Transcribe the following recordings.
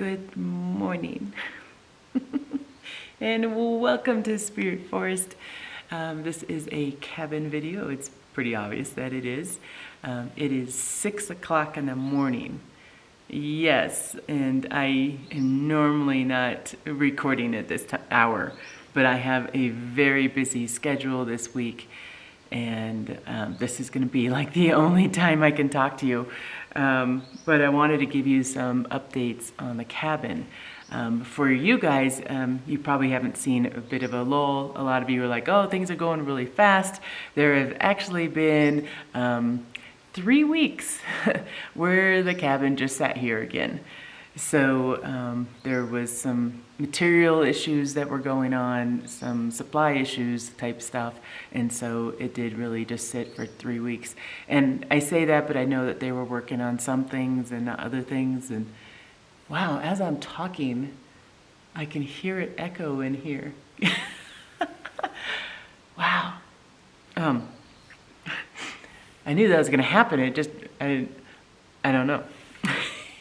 Good morning and welcome to Spirit Forest. This is a cabin video. It's pretty obvious that it is. It is 6 o'clock in the morning. Yes, and I am normally not recording at this hour, but I have a very busy schedule this week, and this is going to be like the only time I can talk to you. But I wanted to give you some updates on the cabin. For you guys, you probably haven't seen a bit of a lull. A lot of you are like, oh, things are going really fast. There have actually been 3 weeks where the cabin just sat here again. So there was some material issues that were going on, some supply issues type stuff, and so it did really just sit for 3 weeks. And I say that, but I know that they were working on some things and other things, and wow, as I'm talking, I can hear it echo in here. Wow. I knew that was going to happen. It just, I don't know.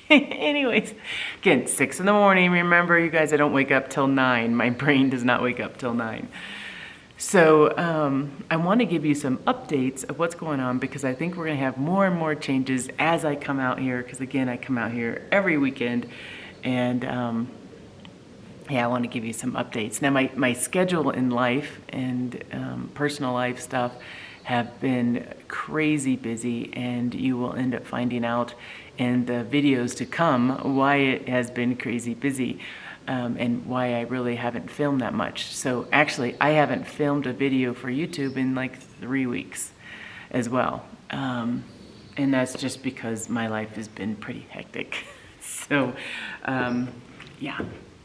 Anyways, again, 6 in the morning. Remember, you guys, I don't wake up till 9. My brain does not wake up till 9. So I want to give you some updates of what's going on, because I think we're going to have more and more changes as I come out here, because again, I come out here every weekend, and yeah, I want to give you some updates. Now, my schedule in life and personal life stuff have been crazy busy, and you will end up finding out in the videos to come why it has been crazy busy, and why I really haven't filmed that much. So actually, I haven't filmed a video for YouTube in like 3 weeks as well, and that's just because my life has been pretty hectic. So yeah,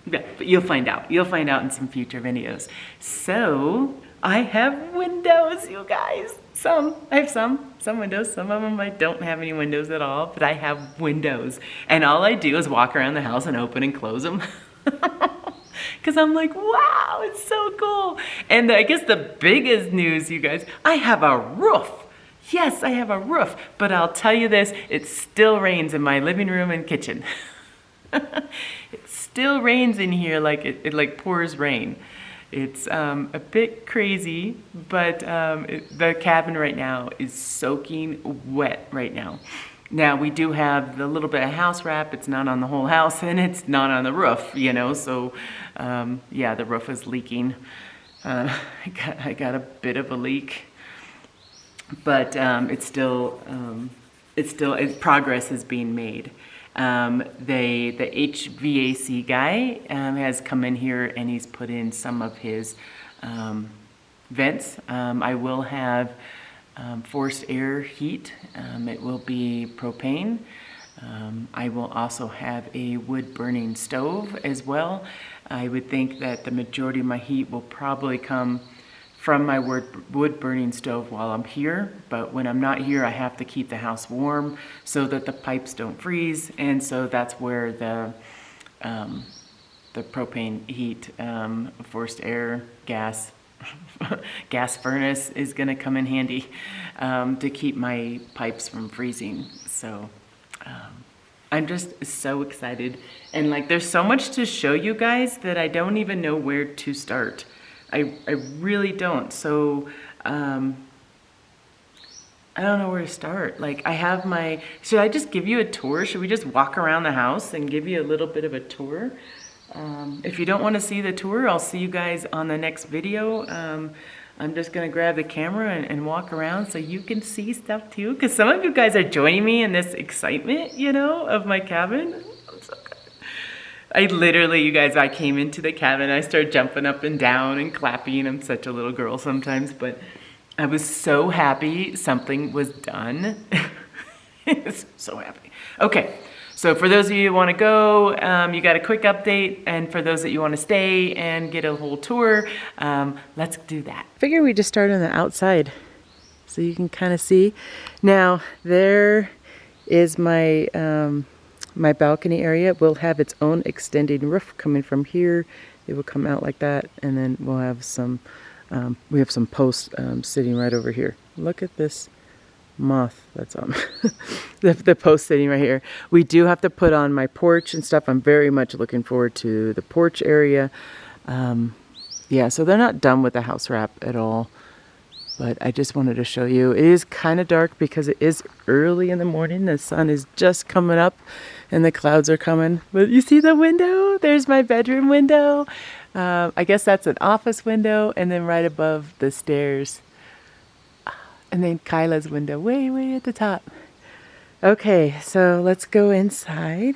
but you'll find out in some future videos. So I have windows, you guys. I have some windows. Some of them I don't have any windows at all, but I have windows. And all I do is walk around the house and open and close them. Because I'm like, wow, it's so cool. And I guess the biggest news, you guys, I have a roof. Yes, I have a roof. But I'll tell you this, it still rains in my living room and kitchen. It still rains in here, like it like pours rain. It's a bit crazy, but the cabin right now is soaking wet right now. Now, we do have the little bit of house wrap. It's not on the whole house, and it's not on the roof, you know, so yeah, the roof is leaking. I got a bit of a leak, but progress is being made. The HVAC guy has come in here, and he's put in some of his vents. I will have forced air heat. It will be propane. I will also have a wood burning stove as well. I would think that the majority of my heat will probably come from my wood burning stove while I'm here, but when I'm not here, I have to keep the house warm so that the pipes don't freeze, and so that's where the propane heat, forced air gas gas furnace is going to come in handy to keep my pipes from freezing. So I'm just so excited, and like there's so much to show you guys that I don't even know where to start. I really don't. So I don't know where to start. Like I have should I just give you a tour? Should we just walk around the house and give you a little bit of a tour? If you don't want to see the tour, I'll see you guys on the next video. I'm just going to grab the camera and walk around so you can see stuff too. Because some of you guys are joining me in this excitement, you know, of my cabin. I'm so good. I literally, you guys, I came into the cabin, I started jumping up and down and clapping. I'm such a little girl sometimes, but I was so happy something was done. So happy. Okay. So for those of you who want to go, you got a quick update, and for those that you want to stay and get a whole tour, let's do that. Figure we just start on the outside so you can kind of see. Now there is my my balcony area. Will have its own extending roof coming from here. It will come out like that, and then we'll have some we have some posts sitting right over here. Look at this moth that's on the post sitting right here. We do have to put on my porch and stuff. I'm very much looking forward to the porch area. Yeah, so they're not done with the house wrap at all. But I just wanted to show you. It is kind of dark because it is early in the morning. The sun is just coming up and the clouds are coming. But you see the window? There's my bedroom window. I guess that's an office window. And then right above the stairs. And then Kyla's window way, way at the top. Okay, so let's go inside.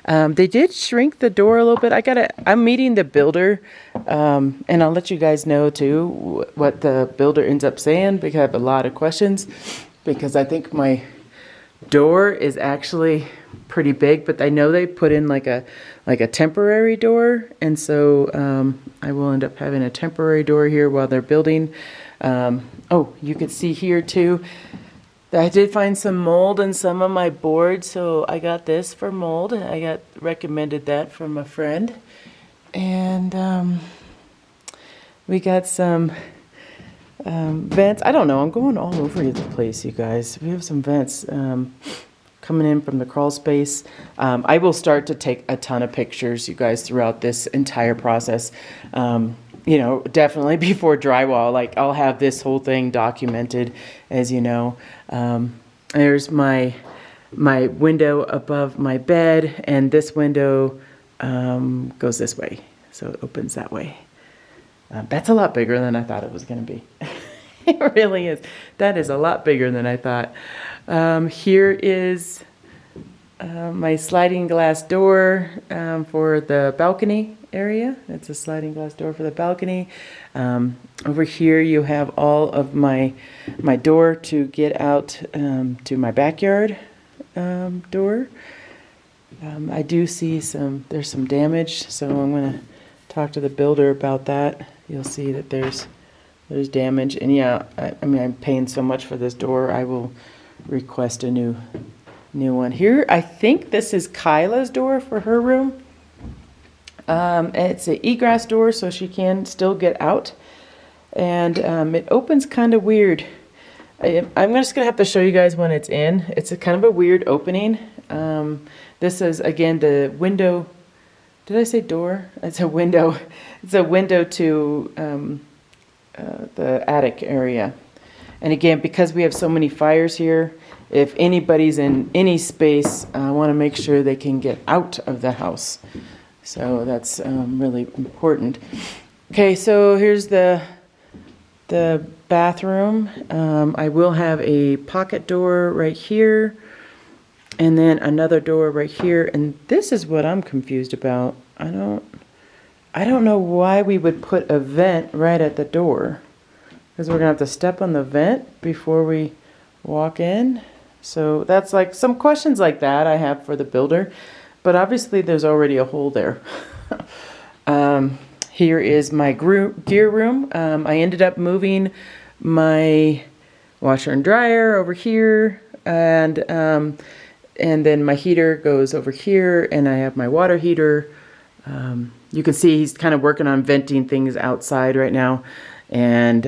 They did shrink the door a little bit. I'm meeting the builder, and I'll let you guys know too what the builder ends up saying, because I have a lot of questions, because I think my door is actually pretty big, but I know they put in like a temporary door, and so I will end up having a temporary door here while they're building. Oh, you can see here too, I did find some mold in some of my boards, so I got this for mold. I got recommended that from a friend. And we got some vents. I don't know, I'm going all over the place, you guys. We have some vents coming in from the crawl space. I will start to take a ton of pictures, you guys, throughout this entire process. You know, definitely before drywall, like I'll have this whole thing documented, as you know. There's my window above my bed, and this window goes this way, so it opens that way. That's a lot bigger than I thought it was going to be. It really is. That is a lot bigger than I thought. Here is my sliding glass door for the balcony area. It's a sliding glass door for the balcony. Over here you have all of my door to get out to my backyard door. I do see there's some damage, so I'm going to talk to the builder about that. You'll see that there's damage, and yeah, I mean, I'm paying so much for this door, I will request a new one. Here, I think this is Kyla's door for her room. It's an egress door, so she can still get out. And it opens kind of weird. I'm just going to have to show you guys when it's in. It's a kind of a weird opening. This is, again, the window. Did I say door? It's a window. It's a window to the attic area. And again, because we have so many fires here, if anybody's in any space, I want to make sure they can get out of the house. So that's really important. Okay, so here's the bathroom. I will have a pocket door right here, and then another door right here. And this is what I'm confused about. I don't know why we would put a vent right at the door, because we're gonna have to step on the vent before we walk in. So that's like some questions like that I have for the builder. But obviously there's already a hole there. Here is my gear room. I ended up moving my washer and dryer over here, and then my heater goes over here, and I have my water heater. You can see he's kind of working on venting things outside right now. And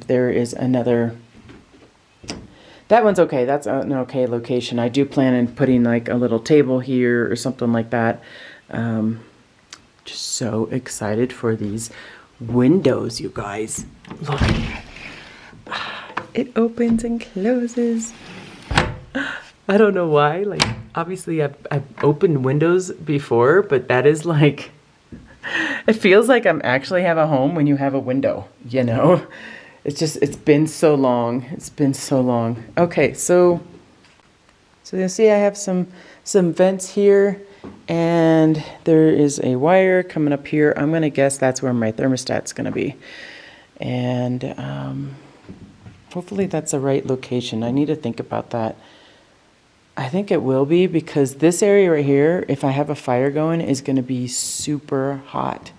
there is another. That one's okay. That's an okay location. I do plan on putting like a little table here or something like that. Just so excited for these windows, you guys. Look. It opens and closes. I don't know why. Like, obviously I've opened windows before, but that is like, it feels like I'm actually have a home when you have a window, you know? It's been so long. It's been so long. Okay, so you'll see I have some vents here, and there is a wire coming up here. I'm gonna guess that's where my thermostat's gonna be. And hopefully that's the right location. I need to think about that. I think it will be, because this area right here, if I have a fire going, is gonna be super hot.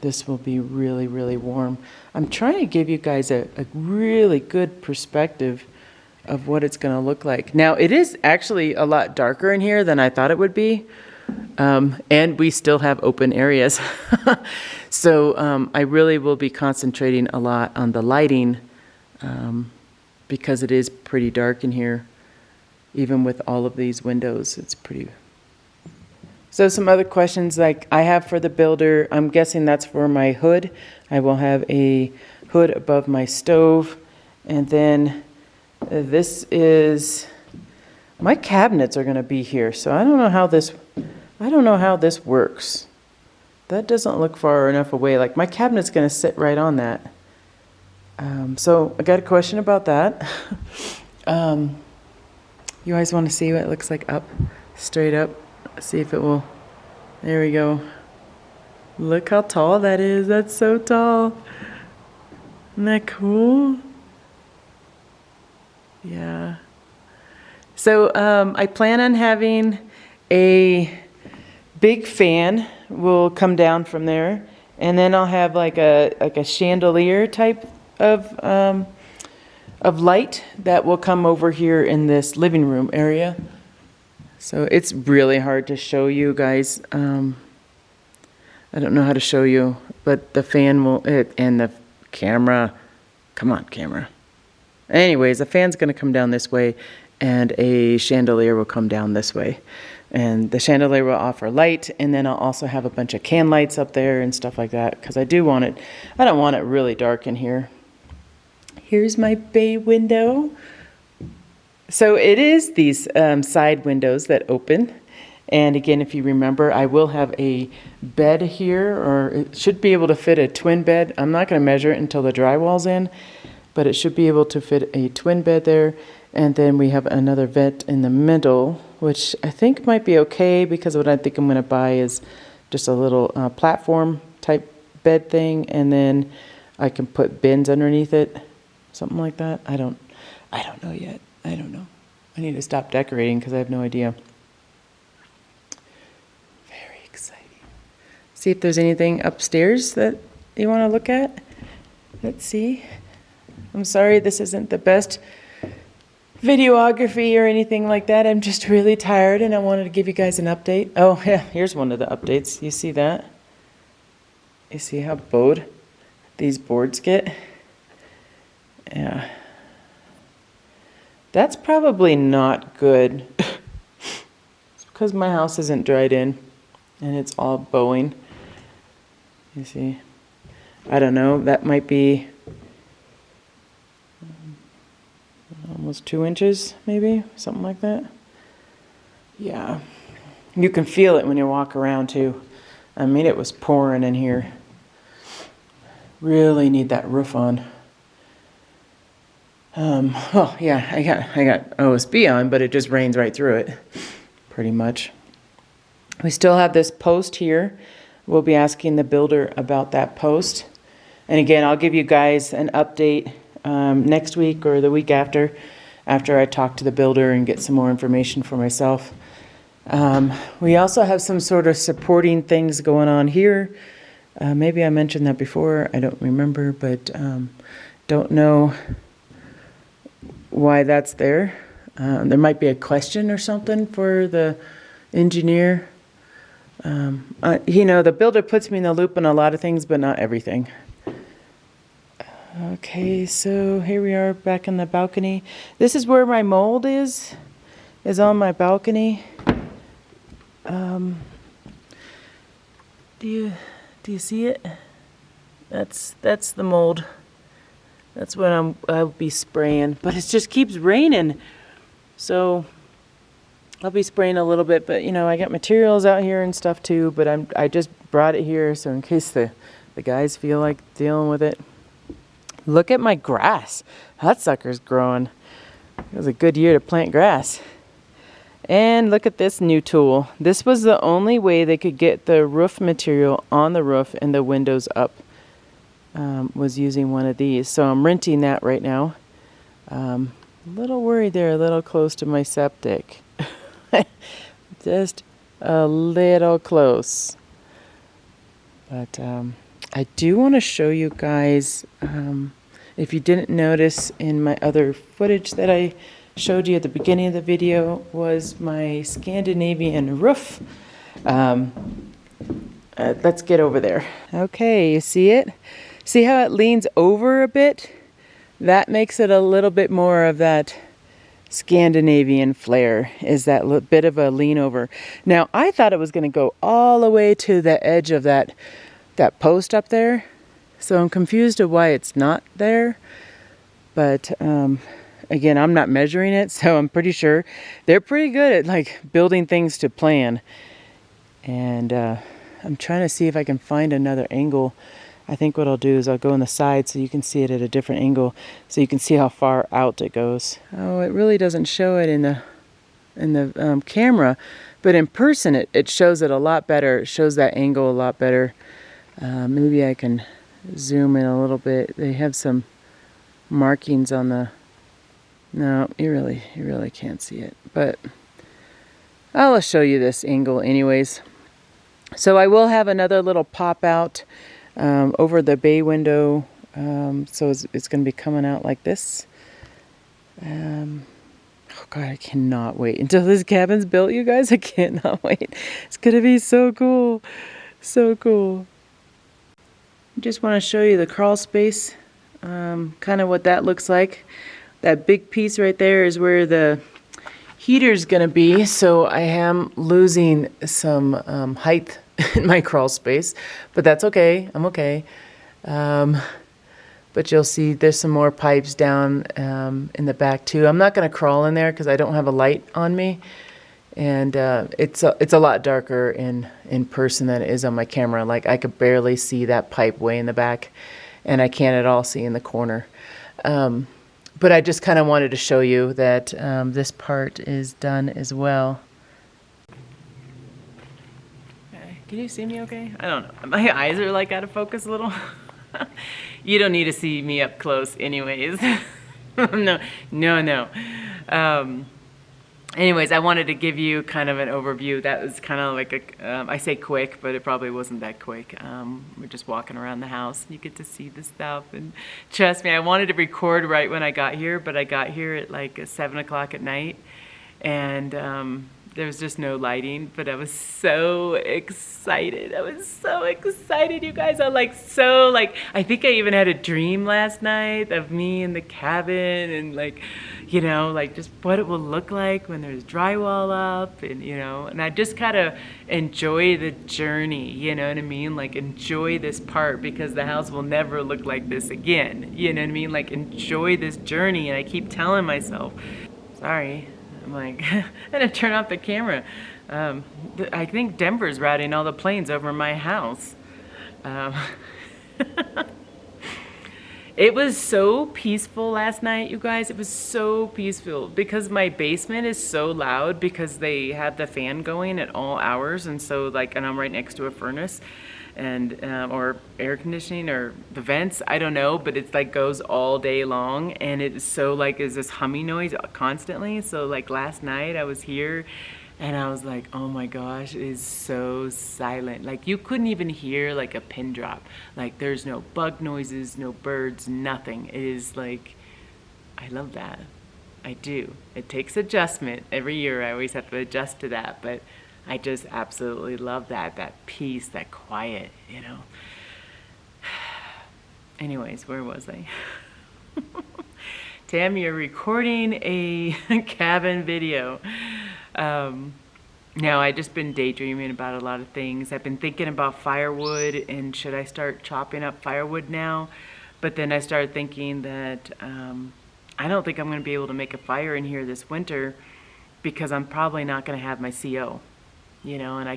This will be really, really warm. I'm trying to give you guys a really good perspective of what it's going to look like. Now, it is actually a lot darker in here than I thought it would be. And we still have open areas. So I really will be concentrating a lot on the lighting because it is pretty dark in here. Even with all of these windows, it's pretty. So some other questions like I have for the builder, I'm guessing that's for my hood. I will have a hood above my stove. And then this is, my cabinets are going to be here. So I don't know how this works. That doesn't look far enough away. Like my cabinet's going to sit right on that. So I got a question about that. You guys want to see what it looks like up, straight up? See if it will. There we go. Look how tall that is. That's so tall. Isn't that cool? Yeah. So I plan on having a big fan will come down from there, and then I'll have like a chandelier type of light that will come over here in this living room area. So it's really hard to show you guys. I don't know how to show you, but the fan will, and the camera, come on camera. Anyways, the fan's going to come down this way and a chandelier will come down this way. And the chandelier will offer light, and then I'll also have a bunch of can lights up there and stuff like that because I don't want it really dark in here. Here's my bay window. So it is these side windows that open. And again, if you remember, I will have a bed here, or it should be able to fit a twin bed. I'm not going to measure it until the drywall's in, but it should be able to fit a twin bed there. And then we have another vent in the middle, which I think might be okay because what I think I'm going to buy is just a little platform type bed thing. And then I can put bins underneath it, something like that. I don't know yet. I don't know. I need to stop decorating because I have no idea. Very exciting. See if there's anything upstairs that you want to look at. Let's see. I'm sorry this isn't the best videography or anything like that. I'm just really tired and I wanted to give you guys an update. Oh, yeah, here's one of the updates. You see that? You see how bowed these boards get? Yeah. That's probably not good. It's because my house isn't dried in and it's all bowing. You see? I don't know. That might be almost 2 inches, maybe, something like that. Yeah. You can feel it when you walk around too. I mean, it was pouring in here. Really need that roof on. Oh yeah, I got OSB on, but it just rains right through it, pretty much. We still have this post here. We'll be asking the builder about that post. And again, I'll give you guys an update next week or the week after I talk to the builder and get some more information for myself. We also have some sort of supporting things going on here. Maybe I mentioned that before. I don't remember, but don't know why that's there. There might be a question or something for the engineer. The builder puts me in the loop on a lot of things, but not everything. Okay, so here we are back in the balcony. This is where my mold is on my balcony. Do you see it? That's the mold. That's what I'll be spraying, but it just keeps raining. So I'll be spraying a little bit, but I got materials out here and stuff too, but I just brought it here so in case the guys feel like dealing with it. Look at my grass. That sucker's growing. It was a good year to plant grass. And look at this new tool. This was the only way they could get the roof material on the roof and the windows up. Was using one of these. So I'm renting that right now. A little worried there, a little close to my septic. Just a little close. But I do want to show you guys, if you didn't notice in my other footage that I showed you at the beginning of the video, was my Scandinavian roof. Let's get over there. Okay, you see it? See how it leans over a bit? that makes it a little bit more of that Scandinavian flair, is that bit of a lean over. Now, I thought it was going to go all the way to the edge of that post up there. So I'm confused of why it's not there. But again, I'm not measuring it, so I'm pretty sure they're pretty good at like building things to plan. And I'm trying to see if I can find another angle. I think what I'll do is I'll go on the side so you can see it at a different angle, so you can see how far out it goes. Oh, it really doesn't show it in the camera, but in person it shows it a lot better. It shows that angle a lot better. Maybe I can zoom in a little bit. They have some markings on the... No, you really can't see it, but I'll show you this angle anyways. So I will have another little pop out over the bay window, so it's going to be coming out like this. Oh God, I cannot wait until this cabin's built, you guys. I cannot wait. It's going to be so cool. So cool. Just want to show you the crawl space, kind of what that looks like. That big piece right there is where the heater's going to be, so I am losing some height in my crawl space, but that's okay. I'm okay. But you'll see there's some more pipes down in the back too. I'm not going to crawl in there because I don't have a light on me, and it's a lot darker in person than it is on my camera. Like, I could barely see that pipe way in the back, and I can't at all see in the corner. But I just kind of wanted to show you that this part is done as well. Can you see me okay? I don't know. My eyes are like out of focus a little. You don't need to see me up close anyways. No. Anyways, I wanted to give you kind of an overview. That was kind of like I say quick, but it probably wasn't that quick. We're just walking around the house. You get to see the stuff. And trust me, I wanted to record right when I got here, but I got here at like 7 o'clock at night. And there was just no lighting, but I was so excited. You guys. I think I even had a dream last night of me in the cabin and just what it will look like when there's drywall up, and I just kind of enjoy the journey, you know what I mean? Like, enjoy this part, because the house will never look like this again, you know what I mean? Like, enjoy this journey. And I keep telling myself, sorry, I'm like, I'm gonna turn off the camera. I think Denver's routing all the planes over my house. It was so peaceful last night, you guys. It was so peaceful because my basement is so loud because they have the fan going at all hours, and so and I'm right next to a furnace, and or air conditioning or the vents, I don't know, but it's goes all day long, and it's so is this humming noise constantly. So last night I was here and I was like, oh my gosh, it is so silent. You couldn't even hear a pin drop. There's no bug noises, no birds, nothing. It is I love that. I do. It takes adjustment. Every year I always have to adjust to that, but I just absolutely love that peace, that quiet, Anyways, where was I? Tam, you're recording a cabin video. Now, I've just been daydreaming about a lot of things. I've been thinking about firewood, and should I start chopping up firewood now? But then I started thinking that I don't think I'm going to be able to make a fire in here this winter, because I'm probably not going to have my CO, and I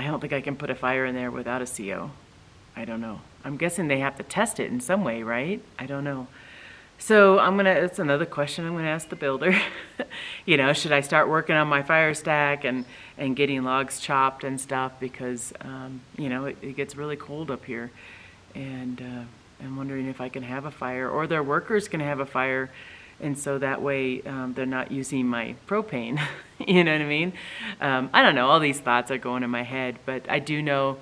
don't think I can put a fire in there without a CO. I don't know. I'm guessing they have to test it in some way, right? I don't know. So that's another question I'm gonna ask the builder. Should I start working on my fire stack and getting logs chopped and stuff, because it gets really cold up here, and I'm wondering if I can have a fire, or their workers can have a fire, and so that way they're not using my propane. You know what I mean? I don't know. All these thoughts are going in my head, but I do know,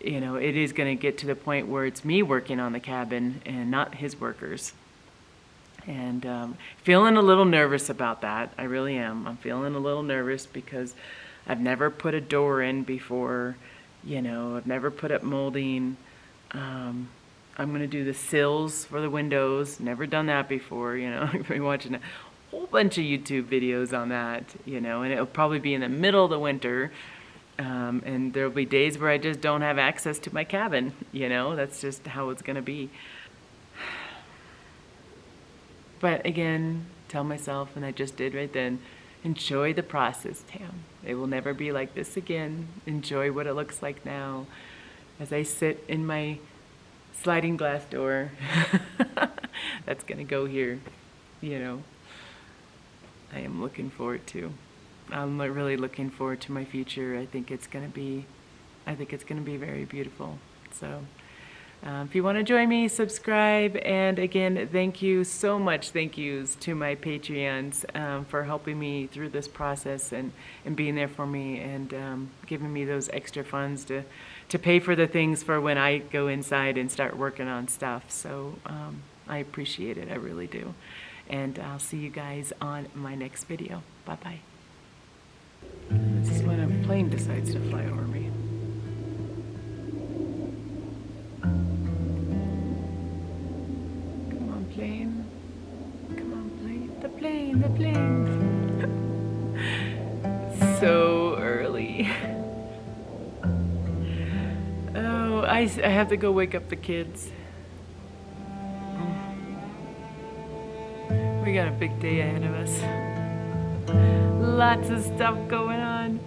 it is going to get to the point where it's me working on the cabin and not his workers. And feeling a little nervous about that. I really am. I'm feeling a little nervous because I've never put a door in before. I've never put up molding. I'm gonna do the sills for the windows. Never done that before, you know. I've been watching a whole bunch of YouTube videos on that, you know, and it'll probably be in the middle of the winter. And there'll be days where I just don't have access to my cabin, you know. That's just how it's gonna be. But again, tell myself, and I just did right then, enjoy the process, Tam. It will never be like this again. Enjoy what it looks like now. As I sit in my sliding glass door, that's gonna go here, you know. I am looking forward to. I'm really looking forward to my future. I think it's gonna be very beautiful. So. If you want to join me, subscribe, and again, thank you so much. Thank yous to my Patreons for helping me through this process and being there for me and giving me those extra funds to pay for the things for when I go inside and start working on stuff. So I appreciate it. I really do. And I'll see you guys on my next video. Bye-bye. This is when a plane decides to fly over me. Plane. Come on, plane. The plane, the plane. So early. Oh, I have to go wake up the kids. We got a big day ahead of us. Lots of stuff going on.